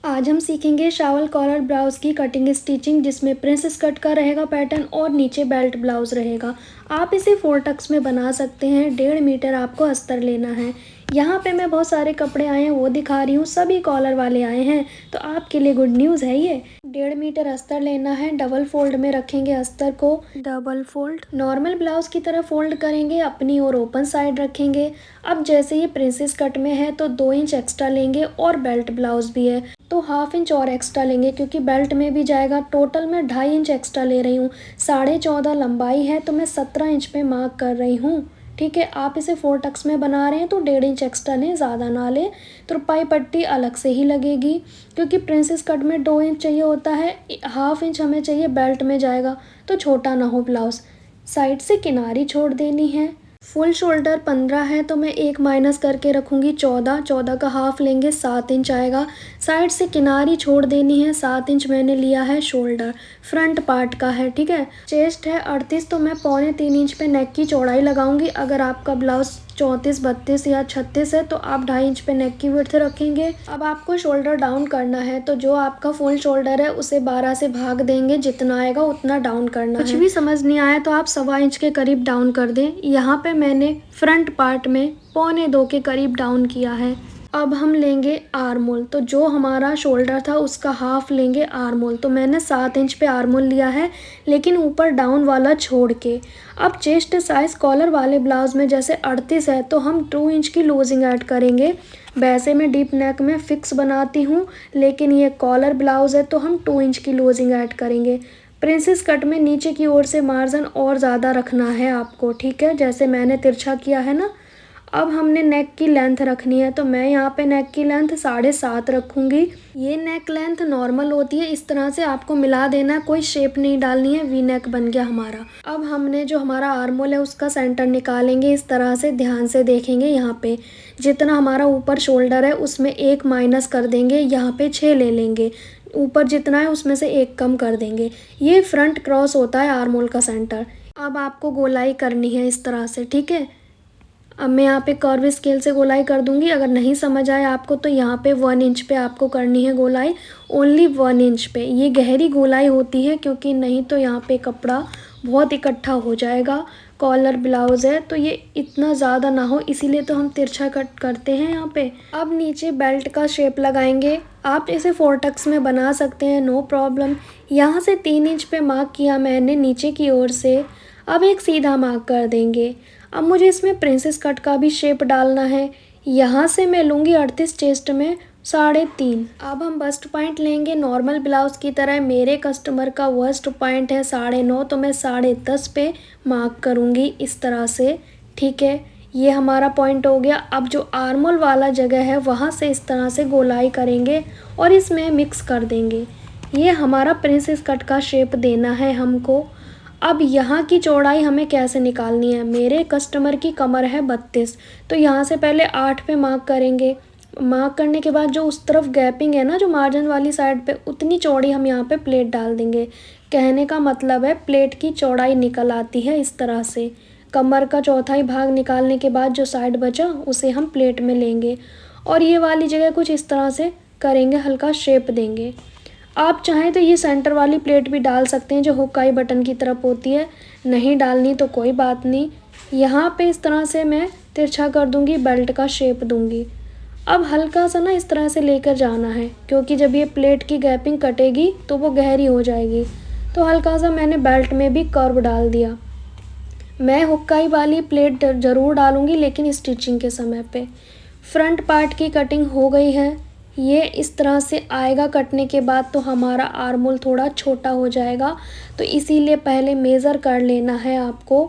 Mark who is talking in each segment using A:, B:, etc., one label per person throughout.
A: आज हम सीखेंगे शावल कॉलर ब्लाउज़ की कटिंग स्टिचिंग, जिसमें प्रिंसेस कट का रहेगा पैटर्न और नीचे बेल्ट ब्लाउज़ रहेगा। आप इसे 4 टक्स में बना सकते हैं। 1.5 मीटर आपको अस्तर लेना है। यहाँ पे मैं बहुत सारे कपड़े आए हैं वो दिखा रही हूँ, सभी कॉलर वाले आए हैं, तो आपके लिए गुड न्यूज़ है ये। 1.5 मीटर अस्तर लेना है। डबल फोल्ड में रखेंगे अस्तर को। डबल फोल्ड नॉर्मल ब्लाउज़ की तरह फोल्ड करेंगे, अपनी और ओपन साइड रखेंगे। अब जैसे ये प्रिंसेस कट में है तो 2 इंच एक्स्ट्रा लेंगे और बेल्ट ब्लाउज़ भी है तो 1/2 इंच और एक्स्ट्रा लेंगे, क्योंकि बेल्ट में भी जाएगा। टोटल मैं 2.5 इंच एक्स्ट्रा ले रही हूँ। 14.5 लंबाई है तो मैं 17 इंच पे मार्क कर रही हूँ। ठीक है, आप इसे 4 टक्स में बना रहे हैं तो 1.5 इंच एक्स्ट्रा लें, ज़्यादा ना लें। तुरपाई पट्टी अलग से ही लगेगी, क्योंकि प्रिंसेस कट में 2 इंच चाहिए होता है, 1/2 इंच हमें चाहिए बेल्ट में जाएगा, तो छोटा ना हो ब्लाउज़। साइड से किनारी छोड़ देनी है। फुल शोल्डर 15 है तो मैं 1 माइनस करके रखूँगी 14। 14 का हाफ लेंगे, 7 इंच आएगा। साइड से किनारी छोड़ देनी है, 7 इंच मैंने लिया है शोल्डर, फ्रंट पार्ट का है। ठीक है, चेस्ट है 38 तो मैं 3.25 इंच पे नेक की चौड़ाई लगाऊंगी। अगर आपका ब्लाउज 34, 32 या 36 है तो आप 2.5 इंच पे नेक की विड्थ रखेंगे। अब आपको शोल्डर डाउन करना है, तो जो आपका फुल शोल्डर है उसे 12 से भाग देंगे, जितना आएगा उतना डाउन करना है। कुछ भी समझ नहीं आया तो आप 1.25 इंच के करीब डाउन कर दें। यहाँ पे मैंने फ्रंट पार्ट में 1.25 के करीब डाउन किया है। अब हम लेंगे आर्म होल, तो जो हमारा शोल्डर था उसका हाफ लेंगे आर्म होल, तो मैंने 7 इंच पे आर्म होल लिया है, लेकिन ऊपर डाउन वाला छोड़ के। अब चेस्ट साइज कॉलर वाले ब्लाउज में जैसे 38 है तो हम 2 इंच की लूजिंग ऐड करेंगे। वैसे मैं डीप नेक में फिक्स बनाती हूँ, लेकिन ये कॉलर ब्लाउज है तो हम 2 इंच की लूजिंग ऐड करेंगे। प्रिंसेस कट में नीचे की ओर से मार्जिन और ज़्यादा रखना है आपको, ठीक है, जैसे मैंने तिरछा किया है ना। अब हमने नेक की लेंथ रखनी है, तो मैं यहाँ पे नेक की लेंथ 7.5 रखूँगी। ये नेक लेंथ नॉर्मल होती है, इस तरह से आपको मिला देना, कोई शेप नहीं डालनी है। वी नेक बन गया हमारा। अब हमने जो हमारा आर्म होल है उसका सेंटर निकालेंगे। इस तरह से ध्यान से देखेंगे, यहाँ पे जितना हमारा ऊपर शोल्डर है उसमें 1 माइनस कर देंगे, यहाँ पे 6 ले लेंगे। ऊपर जितना है उसमें से 1 कम कर देंगे। ये फ्रंट क्रॉस होता है आर्म होल का सेंटर। अब आपको गोलाई करनी है इस तरह से, ठीक है। अब मैं यहाँ पे कर्व स्केल से गोलाई कर दूंगी। अगर नहीं समझ आए आपको तो यहाँ पे 1 इंच पे आपको करनी है गोलाई, ओनली 1 इंच पे। ये गहरी गोलाई होती है, क्योंकि नहीं तो यहाँ पे कपड़ा बहुत इकट्ठा हो जाएगा। कॉलर ब्लाउज है तो ये इतना ज़्यादा ना हो, इसीलिए तो हम तिरछा कट करते हैं यहाँ पे। अब नीचे बेल्ट का शेप लगाएंगे। आप इसे 4 टक्स में बना सकते हैं, नो प्रॉब्लम। यहाँ से 3 इंच पे मार्क किया मैंने नीचे की ओर से। अब एक सीधा मार्क कर देंगे। अब मुझे इसमें प्रिंसेस कट का भी शेप डालना है। यहाँ से मैं लूँगी 38 चेस्ट में 3.5। अब हम बस्ट पॉइंट लेंगे नॉर्मल ब्लाउज की तरह। मेरे कस्टमर का वर्स्ट पॉइंट है 9.5, तो मैं 10.5 पे मार्क करूँगी इस तरह से। ठीक है, ये हमारा पॉइंट हो गया। अब जो आर्म होल वाला जगह है वहाँ से इस तरह से गोलाई करेंगे और इसमें मिक्स कर देंगे। ये हमारा प्रिंसेस कट का शेप देना है हमको। अब यहाँ की चौड़ाई हमें कैसे निकालनी है। मेरे कस्टमर की कमर है 32, तो यहाँ से पहले 8 पे मार्क करेंगे। मार्क करने के बाद जो उस तरफ गैपिंग है ना, जो मार्जिन वाली साइड पे, उतनी चौड़ी हम यहाँ पे प्लेट डाल देंगे। कहने का मतलब है प्लेट की चौड़ाई निकल आती है इस तरह से। कमर का चौथाई भाग निकालने के बाद जो साइड बचा उसे हम प्लेट में लेंगे और ये वाली जगह कुछ इस तरह से करेंगे, हल्का शेप देंगे। आप चाहें तो ये सेंटर वाली प्लेट भी डाल सकते हैं जो हुक आई बटन की तरफ होती है। नहीं डालनी तो कोई बात नहीं। यहाँ पे इस तरह से मैं तिरछा कर दूंगी, बेल्ट का शेप दूंगी। अब हल्का सा ना इस तरह से लेकर जाना है, क्योंकि जब ये प्लेट की गैपिंग कटेगी तो वो गहरी हो जाएगी। तो हल्का सा मैंने बेल्ट में भी कर्व डाल दिया। मैं हुक्काई वाली प्लेट ज़रूर डालूंगी, लेकिन स्टिचिंग के समय पे। फ्रंट पार्ट की कटिंग हो गई है। ये इस तरह से आएगा कटने के बाद, तो हमारा आर्म होल थोड़ा छोटा हो जाएगा, तो इसीलिए पहले मेज़र कर लेना है आपको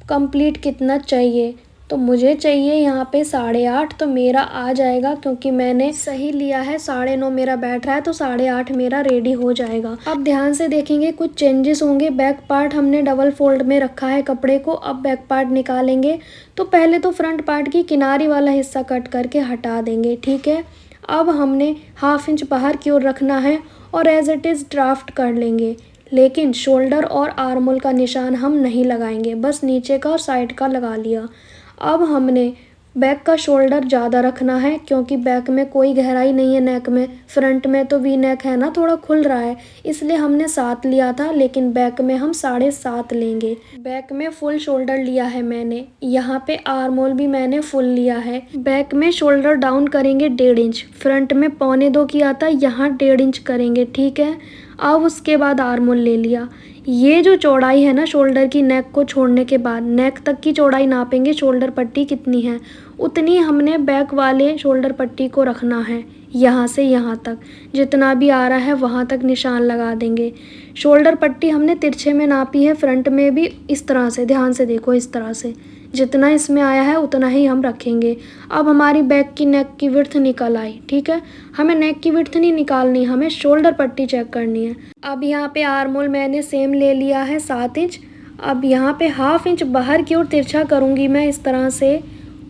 A: कंप्लीट कितना चाहिए। तो मुझे चाहिए यहाँ पे 8.5, तो मेरा आ जाएगा, क्योंकि मैंने सही लिया है। 9.5 मेरा बैठ रहा है तो 8.5 मेरा रेडी हो जाएगा। अब ध्यान से देखेंगे, कुछ चेंजेस होंगे। बैक पार्ट हमने डबल फोल्ड में रखा है कपड़े को। अब बैक पार्ट निकालेंगे तो पहले तो फ्रंट पार्ट की किनारी वाला हिस्सा कट करके हटा देंगे, ठीक है। अब हमने 1/2 इंच बाहर की ओर रखना है और एज इट इज़ ड्राफ्ट कर लेंगे, लेकिन शोल्डर और आर्म होल का निशान हम नहीं लगाएंगे, बस नीचे का और साइड का लगा लिया। अब हमने बैक का शोल्डर ज़्यादा रखना है क्योंकि बैक में कोई गहराई नहीं है नेक में। फ्रंट में तो वी नेक है ना, थोड़ा खुल रहा है, इसलिए हमने 7 लिया था, लेकिन बैक में हम 7.5 लेंगे। बैक में फुल शोल्डर लिया है मैंने। यहाँ पे आर्म होल भी मैंने फुल लिया है। बैक में शोल्डर डाउन करेंगे 1.5 इंच, फ्रंट में 1.25 किया था, यहाँ 1.5 इंच करेंगे, ठीक है। अब उसके बाद आर्म होल ले लिया। ये जो चौड़ाई है ना शोल्डर की, नेक को छोड़ने के बाद नेक तक की चौड़ाई नापेंगे, शोल्डर पट्टी कितनी है उतनी हमने बैक वाले शोल्डर पट्टी को रखना है। यहाँ से यहाँ तक जितना भी आ रहा है वहाँ तक निशान लगा देंगे। शोल्डर पट्टी हमने तिरछे में नापी है, फ्रंट में भी इस तरह से, ध्यान से देखो, इस तरह से जितना इसमें आया है उतना ही हम रखेंगे। अब हमारी बैक की नेक की विड्थ निकल आई, ठीक है। हमें नेक की विड्थ नहीं निकालनी, हमें शोल्डर पट्टी चेक करनी है। अब यहाँ पे आर्म होल मैंने सेम ले लिया है 7 इंच। अब यहाँ पे 1/2 इंच बाहर की ओर तिरछा करूँगी मैं इस तरह से,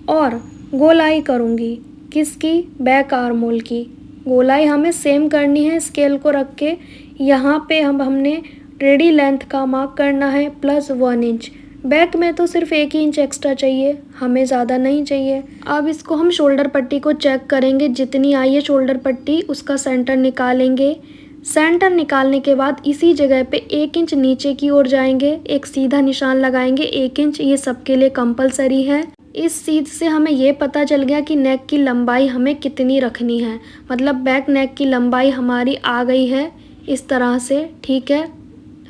A: और गोलाई करूँगी किसकी, बैक आर्म होल की। गोलाई हमें सेम करनी है स्केल को रख के। यहाँ पे हमने रेडी लेंथ का मार्क करना है +1 इंच। बैक में तो सिर्फ 1 ही इंच एक्स्ट्रा चाहिए, हमें ज़्यादा नहीं चाहिए। अब इसको हम शोल्डर पट्टी को चेक करेंगे, जितनी आई है शोल्डर पट्टी उसका सेंटर निकालेंगे। सेंटर निकालने के बाद इसी जगह पे 1 इंच नीचे की ओर जाएंगे, एक सीधा निशान लगाएंगे 1 इंच, ये सबके लिए कंपलसरी है। इस चीज़ से हमें ये पता चल गया कि नेक की लंबाई हमें कितनी रखनी है, मतलब बैक नेक की लंबाई हमारी आ गई है इस तरह से, ठीक है।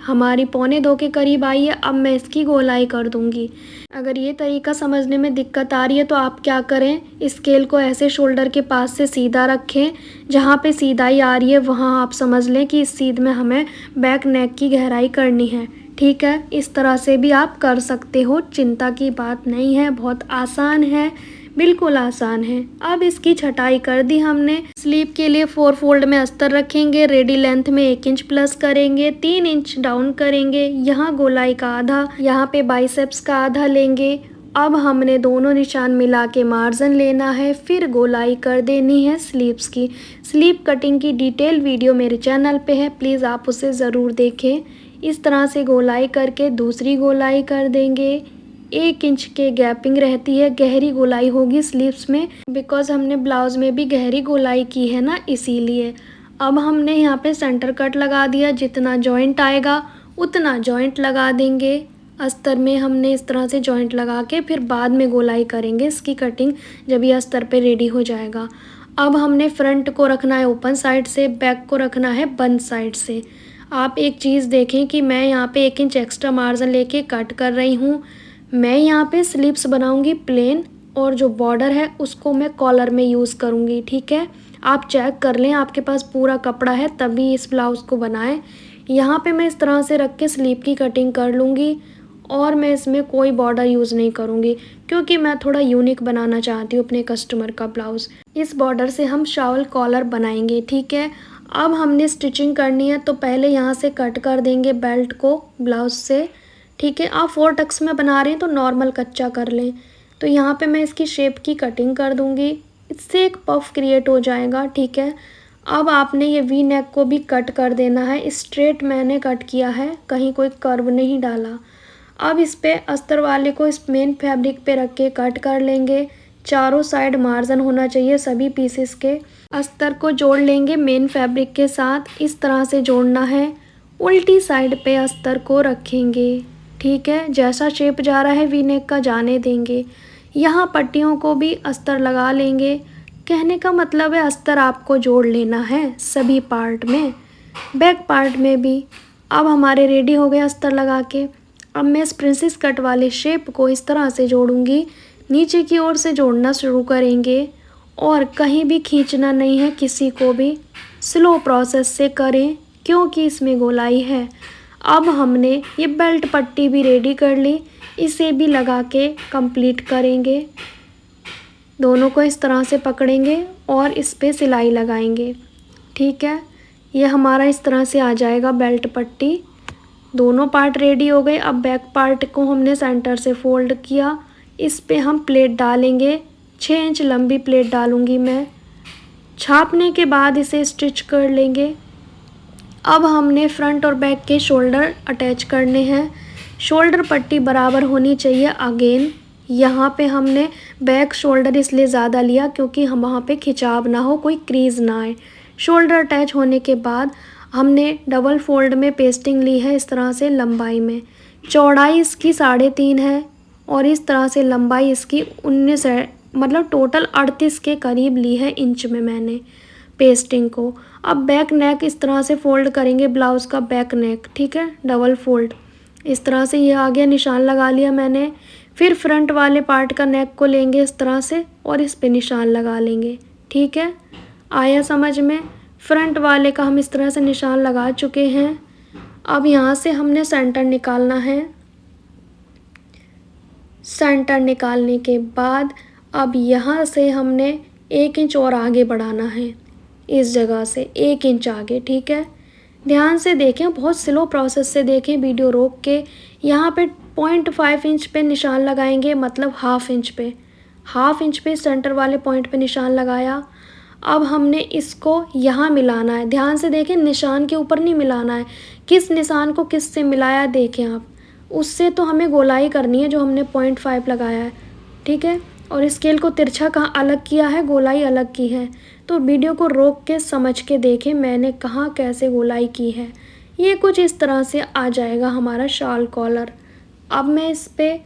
A: हमारी 1.25 के करीब आई है। अब मैं इसकी गोलाई कर दूंगी। अगर ये तरीका समझने में दिक्कत आ रही है तो आप क्या करें, स्केल को ऐसे शोल्डर के पास से सीधा रखें, जहाँ पे सीधाई आ रही है वहाँ आप समझ लें कि इस सीध में हमें बैक नेक की गहराई करनी है, ठीक है। इस तरह से भी आप कर सकते हो, चिंता की बात नहीं है, बहुत आसान है, बिल्कुल आसान है। अब इसकी छटाई कर दी हमने। स्लीव के लिए 4 फोल्ड में अस्तर रखेंगे, रेडी लेंथ में 1 इंच प्लस करेंगे, 3 इंच डाउन करेंगे, यहाँ गोलाई का आधा, यहाँ पे बाइसेप्स का आधा लेंगे। अब हमने दोनों निशान मिला के मार्जिन लेना है, फिर गोलाई कर देनी है स्लीव्स की। स्लीव कटिंग की डिटेल वीडियो मेरे चैनल पे है, प्लीज़ आप उसे ज़रूर देखें। इस तरह से गोलाई करके दूसरी गोलाई कर देंगे। 1 इंच के गैपिंग रहती है, गहरी गोलाई होगी स्लीव्स में, बिकॉज हमने ब्लाउज में भी गहरी गोलाई की है ना, इसीलिए। अब हमने यहाँ पे सेंटर कट लगा दिया, जितना जॉइंट आएगा उतना जॉइंट लगा देंगे। अस्तर में हमने इस तरह से जॉइंट लगा के फिर बाद में गोलाई करेंगे इसकी कटिंग, जब ये अस्तर पे रेडी हो जाएगा। अब हमने फ्रंट को रखना है ओपन साइड से, बैक को रखना है बंद साइड से। आप एक चीज़ देखें कि मैं यहाँ पे 1 इंच एक्स्ट्रा मार्जिन लेके कट कर रही हूँ। मैं यहाँ पे स्लीव्स बनाऊँगी प्लेन, और जो बॉर्डर है उसको मैं कॉलर में यूज़ करूँगी, ठीक है। आप चेक कर लें आपके पास पूरा कपड़ा है तभी इस ब्लाउज़ को बनाएं। यहाँ पे मैं इस तरह से रख के स्लीव की कटिंग कर लूँगी, और मैं इसमें कोई बॉर्डर यूज़ नहीं करूँगी क्योंकि मैं थोड़ा यूनिक बनाना चाहती हूँ अपने कस्टमर का ब्लाउज़। इस बॉर्डर से हम शावल कॉलर बनाएंगे, ठीक है। अब हमने स्टिचिंग करनी है, तो पहले यहाँ से कट कर देंगे बेल्ट को ब्लाउज़ से, ठीक है। आप 4 टक्स में बना रहे हैं तो नॉर्मल कच्चा कर लें। तो यहाँ पे मैं इसकी शेप की कटिंग कर दूँगी, इससे एक पफ क्रिएट हो जाएगा, ठीक है। अब आपने ये वी नेक को भी कट कर देना है, स्ट्रेट मैंने कट किया है, कहीं कोई कर्व नहीं डाला। अब इस पे अस्तर वाले को इस मेन फैब्रिक पे रख के कट कर लेंगे। चारों साइड मार्जिन होना चाहिए सभी पीसेस के। अस्तर को जोड़ लेंगे मेन फैब्रिक के साथ, इस तरह से जोड़ना है। उल्टी साइड पे अस्तर को रखेंगे, ठीक है। जैसा शेप जा रहा है वी नेक का जाने देंगे। यहाँ पट्टियों को भी अस्तर लगा लेंगे। कहने का मतलब है अस्तर आपको जोड़ लेना है सभी पार्ट में, बैक पार्ट में भी। अब हमारे रेडी हो गए अस्तर लगा के। अब मैं इस प्रिंसेस कट वाले शेप को इस तरह से जोड़ूंगी, नीचे की ओर से जोड़ना शुरू करेंगे, और कहीं भी खींचना नहीं है किसी को भी, स्लो प्रोसेस से करें क्योंकि इसमें गोलाई है। अब हमने ये बेल्ट पट्टी भी रेडी कर ली, इसे भी लगा के कंप्लीट करेंगे। दोनों को इस तरह से पकड़ेंगे और इस पे सिलाई लगाएंगे, ठीक है। ये हमारा इस तरह से आ जाएगा बेल्ट पट्टी। दोनों पार्ट रेडी हो गए। अब बैक पार्ट को हमने सेंटर से फोल्ड किया, इस पे हम प्लेट डालेंगे। 6 इंच लंबी प्लेट डालूंगी मैं। छापने के बाद इसे स्टिच कर लेंगे। अब हमने फ्रंट और बैक के शोल्डर अटैच करने हैं। शोल्डर पट्टी बराबर होनी चाहिए अगेन, यहाँ पे हमने बैक शोल्डर इसलिए ज़्यादा लिया क्योंकि हम वहाँ पे खिंचाव ना हो, कोई क्रीज़ ना आए। शोल्डर अटैच होने के बाद हमने डबल फोल्ड में पेस्टिंग ली है इस तरह से लंबाई में। चौड़ाई इसकी 3.5 है और इस तरह से लंबाई इसकी 19 है, मतलब टोटल 38 के करीब ली है इंच में मैंने पेस्टिंग को। अब बैक नेक इस तरह से फ़ोल्ड करेंगे ब्लाउज़ का बैक नेक, ठीक है, डबल फोल्ड इस तरह से। ये आ गया, निशान लगा लिया मैंने। फिर फ्रंट वाले पार्ट का नेक को लेंगे इस तरह से और इस पे निशान लगा लेंगे, ठीक है। आया समझ में? फ्रंट वाले का हम इस तरह से निशान लगा चुके हैं। अब यहाँ से हमने सेंटर निकालना है। सेंटर निकालने के बाद अब यहाँ से हमने 1 इंच और आगे बढ़ाना है, इस जगह से 1 इंच आगे, ठीक है। ध्यान से देखें, बहुत स्लो प्रोसेस से देखें, वीडियो रोक के। यहाँ पे 0.5 इंच पे निशान लगाएंगे, मतलब हाफ इंच पे सेंटर वाले पॉइंट पे निशान लगाया। अब हमने इसको यहाँ मिलाना है। ध्यान से देखें, निशान के ऊपर नहीं मिलाना है। किस निशान को किस से मिलाया देखें आप, उससे तो हमें गोलाई करनी है जो हमने 0.5 लगाया है, ठीक है। और स्केल को तिरछा कहाँ अलग किया है, गोलाई अलग की है। तो वीडियो को रोक के समझ के देखें मैंने कहाँ कैसे गोलाई की है। ये कुछ इस तरह से आ जाएगा हमारा शाल कॉलर। अब मैं इस पे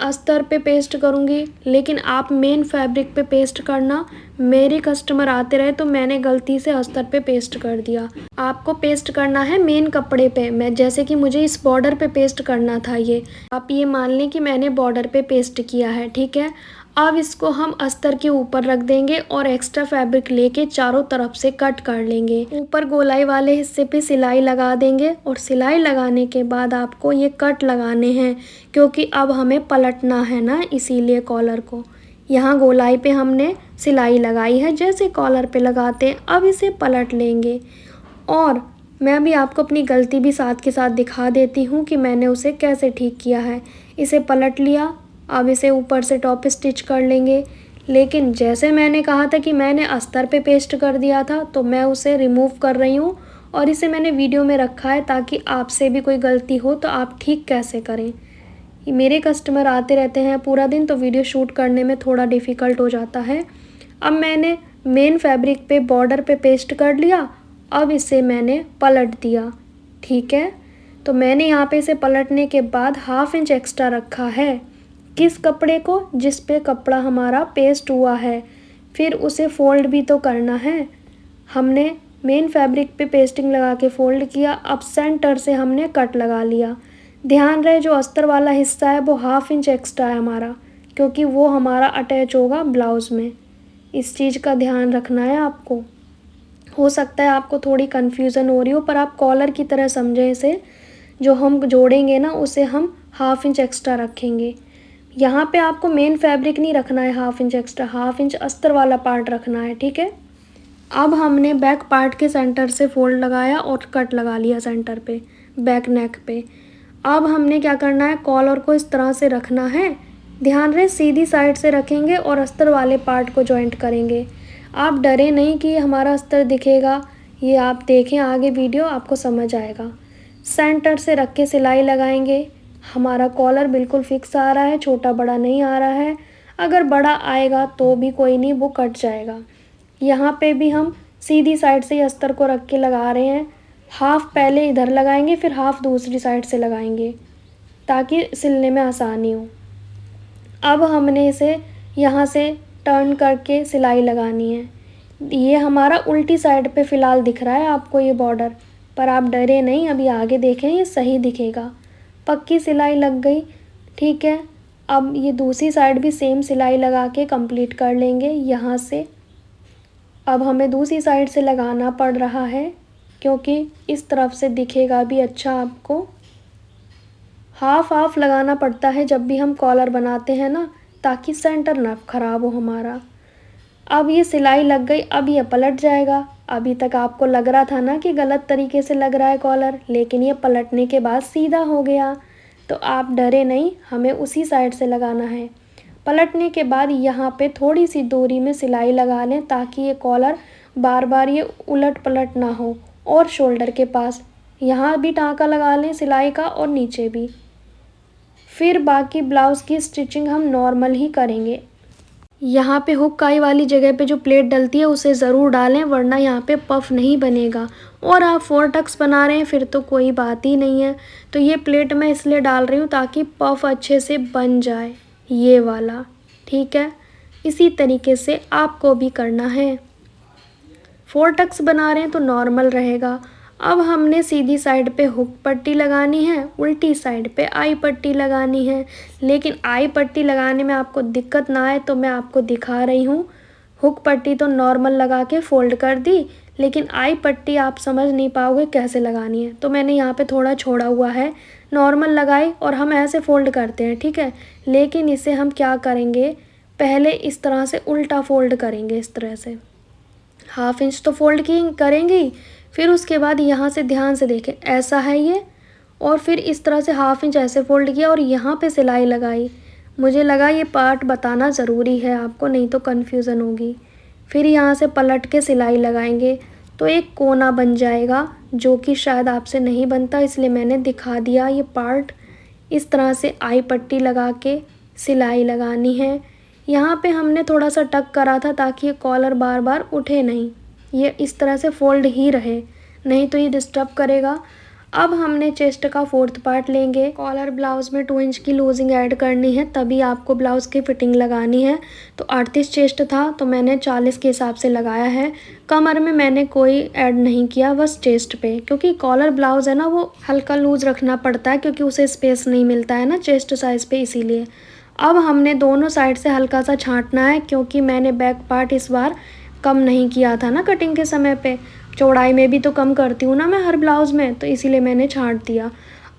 A: अस्तर पे पेस्ट करूँगी, लेकिन आप मेन फैब्रिक पे पेस्ट करना। मेरे कस्टमर आते रहे तो मैंने गलती से अस्तर पे पेस्ट कर दिया। आपको पेस्ट करना है मेन कपड़े पे। मैं जैसे कि मुझे इस बॉर्डर पे पेस्ट करना था, ये आप ये मान लें कि मैंने बॉर्डर पे पेस्ट किया है, ठीक है। अब इसको हम अस्तर के ऊपर रख देंगे और एक्स्ट्रा फैब्रिक लेके चारों तरफ से कट कर लेंगे। ऊपर गोलाई वाले हिस्से पे सिलाई लगा देंगे और सिलाई लगाने के बाद आपको ये कट लगाने हैं, क्योंकि अब हमें पलटना है ना, इसीलिए कॉलर को। यहाँ गोलाई पे हमने सिलाई लगाई है जैसे कॉलर पे लगाते हैं। अब इसे पलट लेंगे और मैं भी आपको अपनी गलती भी साथ के साथ दिखा देती हूँ कि मैंने उसे कैसे ठीक किया है। इसे पलट लिया, अब इसे ऊपर से टॉप स्टिच कर लेंगे। लेकिन जैसे मैंने कहा था कि मैंने अस्तर पे पेस्ट कर दिया था, तो मैं उसे रिमूव कर रही हूँ और इसे मैंने वीडियो में रखा है ताकि आपसे भी कोई गलती हो तो आप ठीक कैसे करें। मेरे कस्टमर आते रहते हैं पूरा दिन, तो वीडियो शूट करने में थोड़ा डिफ़िकल्ट हो जाता है। अब मैंने मेन फैब्रिक पे बॉर्डर पे पेस्ट कर लिया। अब इसे मैंने पलट दिया, ठीक है। तो मैंने यहाँ पे इसे पलटने के बाद हाफ इंच एक्स्ट्रा रखा है। किस कपड़े को? जिस पे कपड़ा हमारा पेस्ट हुआ है। फिर उसे फ़ोल्ड भी तो करना है। हमने मेन फैब्रिक पे पेस्टिंग लगा के फ़ोल्ड किया। अब सेंटर से हमने कट लगा लिया। ध्यान रहे जो अस्तर वाला हिस्सा है वो हाफ इंच एक्स्ट्रा है हमारा, क्योंकि वो हमारा अटैच होगा ब्लाउज़ में। इस चीज़ का ध्यान रखना है आपको। हो सकता है आपको थोड़ी कन्फ्यूज़न हो रही हो, पर आप कॉलर की तरह समझें इसे। जो हम जोड़ेंगे ना उसे हम हाफ इंच एक्स्ट्रा रखेंगे। यहाँ पे आपको मेन फैब्रिक नहीं रखना है half inch extra, half inch अस्तर वाला पार्ट रखना है, ठीक है। अब हमने बैक पार्ट के सेंटर से फोल्ड लगाया और कट लगा लिया सेंटर पे, बैक नेक पे। अब हमने क्या करना है, कॉलर को इस तरह से रखना है। ध्यान रहे सीधी साइड से रखेंगे और अस्तर वाले पार्ट को जॉइंट करेंगे। आप डरे नहीं कि हमारा अस्तर दिखेगा, ये आप देखें आगे वीडियो, आपको समझ आएगा। सेंटर से रख के सिलाई लगाएंगे। हमारा कॉलर बिल्कुल फिक्स आ रहा है, छोटा बड़ा नहीं आ रहा है। अगर बड़ा आएगा तो भी कोई नहीं, वो कट जाएगा। यहाँ पे भी हम सीधी साइड से ही अस्तर को रख के लगा रहे हैं। हाफ पहले इधर लगाएंगे, फिर हाफ दूसरी साइड से लगाएंगे ताकि सिलने में आसानी हो। अब हमने इसे यहाँ से टर्न करके सिलाई लगानी है। ये हमारा उल्टी साइड पे फ़िलहाल दिख रहा है आपको ये बॉर्डर, पर आप डरे नहीं, अभी आगे देखें ये सही दिखेगा। पक्की सिलाई लग गई, ठीक है। अब ये दूसरी साइड भी सेम सिलाई लगा के कंप्लीट कर लेंगे यहाँ से। अब हमें दूसरी साइड से लगाना पड़ रहा है क्योंकि इस तरफ से दिखेगा भी अच्छा आपको। हाफ हाफ लगाना पड़ता है जब भी हम कॉलर बनाते हैं ना, ताकि सेंटर ना ख़राब हो हमारा। अब ये सिलाई लग गई, अब ये पलट जाएगा। अभी तक आपको लग रहा था ना कि गलत तरीके से लग रहा है कॉलर, लेकिन ये पलटने के बाद सीधा हो गया। तो आप डरे नहीं, हमें उसी साइड से लगाना है। पलटने के बाद यहाँ पे थोड़ी सी दूरी में सिलाई लगा लें ताकि ये कॉलर बार बार ये उलट पलट ना हो। और शोल्डर के पास यहाँ भी टाँका लगा लें सिलाई का और नीचे भी। फिर बाकी ब्लाउज़ की स्टिचिंग हम नॉर्मल ही करेंगे। यहाँ पे हुक काई वाली जगह पे जो प्लेट डलती है उसे ज़रूर डालें, वरना यहाँ पे पफ नहीं बनेगा। और आप 4 टक्स बना रहे हैं फिर तो कोई बात ही नहीं है। तो ये प्लेट मैं इसलिए डाल रही हूँ ताकि पफ अच्छे से बन जाए, ये वाला, ठीक है। इसी तरीके से आपको भी करना है। 4 टक्स बना रहे हैं तो नॉर्मल रहेगा। अब हमने सीधी साइड पे हुक पट्टी लगानी है, उल्टी साइड पे आई पट्टी लगानी है। लेकिन आई पट्टी लगाने में आपको दिक्कत ना आए तो मैं आपको दिखा रही हूँ। हुक पट्टी तो नॉर्मल लगा के फ़ोल्ड कर दी, लेकिन आई पट्टी आप समझ नहीं पाओगे कैसे लगानी है, तो मैंने यहाँ पे थोड़ा छोड़ा हुआ है। नॉर्मल लगाई और हम ऐसे फ़ोल्ड करते हैं, ठीक है। लेकिन इसे हम क्या करेंगे, पहले इस तरह से उल्टा फ़ोल्ड करेंगे, इस तरह से 1/2 इंच तो फ़ोल्ड की करेंगे। फिर उसके बाद यहाँ से ध्यान से देखें, ऐसा है ये, और फिर इस तरह से 1/2 इंच ऐसे फ़ोल्ड किया और यहाँ पे सिलाई लगाई। मुझे लगा ये पार्ट बताना ज़रूरी है आपको, नहीं तो कन्फ्यूज़न होगी। फिर यहाँ से पलट के सिलाई लगाएंगे तो एक कोना बन जाएगा, जो कि शायद आपसे नहीं बनता, इसलिए मैंने दिखा दिया ये पार्ट। इस तरह से आई पट्टी लगा के सिलाई लगानी है। यहाँ पे हमने थोड़ा सा टक करा था ताकि ये कॉलर बार बार उठे नहीं, ये इस तरह से फ़ोल्ड ही रहे, नहीं तो ये डिस्टर्ब करेगा। अब हमने चेस्ट का 4th पार्ट लेंगे। कॉलर ब्लाउज़ में 2 इंच की लूजिंग ऐड करनी है, तभी आपको ब्लाउज़ की फ़िटिंग लगानी है। तो 38 चेस्ट था तो मैंने 40 के हिसाब से लगाया है। कमर में मैंने कोई ऐड नहीं किया, बस चेस्ट पे, क्योंकि कॉलर ब्लाउज़ है ना, वो हल्का लूज़ रखना पड़ता है क्योंकि उसे स्पेस नहीं मिलता है ना चेस्ट साइज़ पे, इसीलिए। अब हमने दोनों साइड से हल्का सा छाँटना है, क्योंकि मैंने बैक पार्ट इस बार कम नहीं किया था ना कटिंग के समय पे। चौड़ाई में भी तो कम करती हूँ ना मैं हर ब्लाउज़ में, तो इसीलिए मैंने छाँट दिया।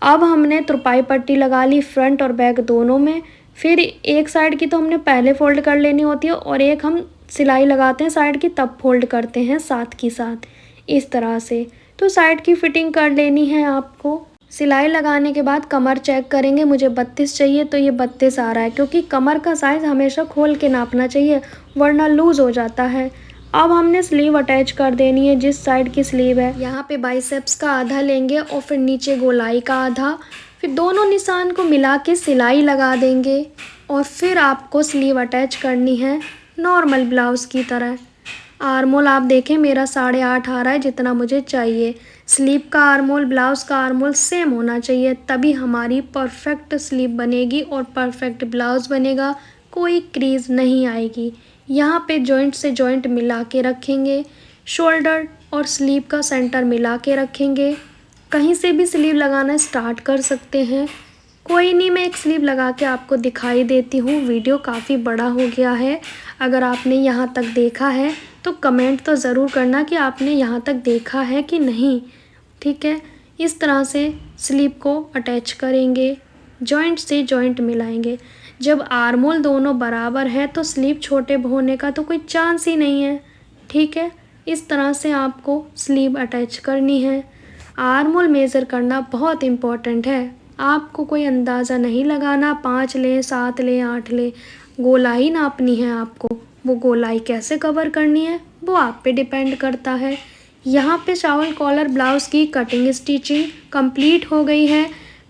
A: अब हमने तुरपाई पट्टी लगा ली फ्रंट और बैक दोनों में। फिर एक साइड की तो हमने पहले फ़ोल्ड कर लेनी होती है और एक हम सिलाई लगाते हैं साइड की, तब फ़ोल्ड करते हैं साथ की साथ, इस तरह से। तो साइड की फ़िटिंग कर लेनी है आपको। सिलाई लगाने के बाद कमर चेक करेंगे, मुझे 32 चाहिए तो ये 32 आ रहा है, क्योंकि कमर का साइज़ हमेशा खोल के नापना चाहिए, वरना लूज़ हो जाता है। अब हमने स्लीव अटैच कर देनी है, जिस साइड की स्लीव है। यहाँ पे बाइसेप्स का आधा लेंगे और फिर नीचे गोलाई का आधा, फिर दोनों निशान को मिला के सिलाई लगा देंगे और फिर आपको स्लीव अटैच करनी है नॉर्मल ब्लाउज़ की तरह। आर्मोल आप देखें मेरा 8.5 आ रहा है, जितना मुझे चाहिए। स्लीव का आर्मोल, ब्लाउज़ का आर्मोल सेम होना चाहिए, तभी हमारी परफेक्ट स्लीव बनेगी और परफेक्ट ब्लाउज़ बनेगा, कोई क्रीज़ नहीं आएगी। यहाँ पे जॉइंट से जॉइंट मिला के रखेंगे, शोल्डर और स्लीव का सेंटर मिला के रखेंगे। कहीं से भी स्लीव लगाना स्टार्ट कर सकते हैं, कोई नहीं, मैं एक स्लीव लगा के आपको दिखाई देती हूँ। वीडियो काफ़ी बड़ा हो गया है, अगर आपने यहाँ तक देखा है तो कमेंट तो ज़रूर करना कि आपने यहाँ तक देखा है कि नहीं, ठीक है। इस तरह से स्लीव को अटैच करेंगे, जॉइंट से जॉइंट मिलाएंगे। जब आर्मोल दोनों बराबर है तो स्लीव छोटे होने का तो कोई चांस ही नहीं है, ठीक है। इस तरह से आपको स्लीव अटैच करनी है। आर्मोल मेज़र करना बहुत इम्पॉर्टेंट है, आपको कोई अंदाज़ा नहीं लगाना 5 लें 7 लें 8 लें, गोलाई नापनी है आपको। वो गोलाई कैसे कवर करनी है वो आप पे डिपेंड करता है। यहाँ पे शावल कॉलर ब्लाउज़ की कटिंग स्टिचिंग कंप्लीट हो गई है।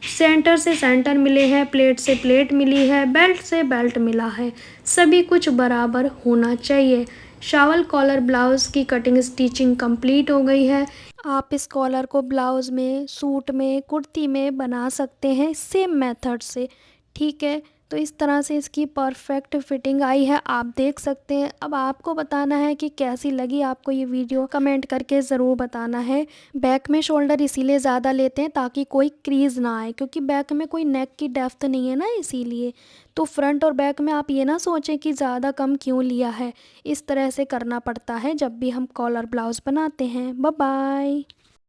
A: सेंटर से सेंटर मिले हैं, प्लेट से प्लेट मिली है, बेल्ट से बेल्ट मिला है, सभी कुछ बराबर होना चाहिए। शावल कॉलर ब्लाउज़ की कटिंग स्टिचिंग कंप्लीट हो गई है। आप इस कॉलर को ब्लाउज़ में, सूट में, कुर्ती में बना सकते हैं सेम मेथड से, ठीक है। तो इस तरह से इसकी परफेक्ट फिटिंग आई है, आप देख सकते हैं। अब आपको बताना है कि कैसी लगी आपको ये वीडियो, कमेंट करके ज़रूर बताना है। बैक में शोल्डर इसीलिए ज़्यादा लेते हैं ताकि कोई क्रीज़ ना आए, क्योंकि बैक में कोई नेक की डेप्थ नहीं है ना, इसीलिए। तो फ्रंट और बैक में आप ये ना सोचें कि ज़्यादा कम क्यों लिया है, इस तरह से करना पड़ता है जब भी हम कॉलर ब्लाउज़ बनाते हैं। Bye bye.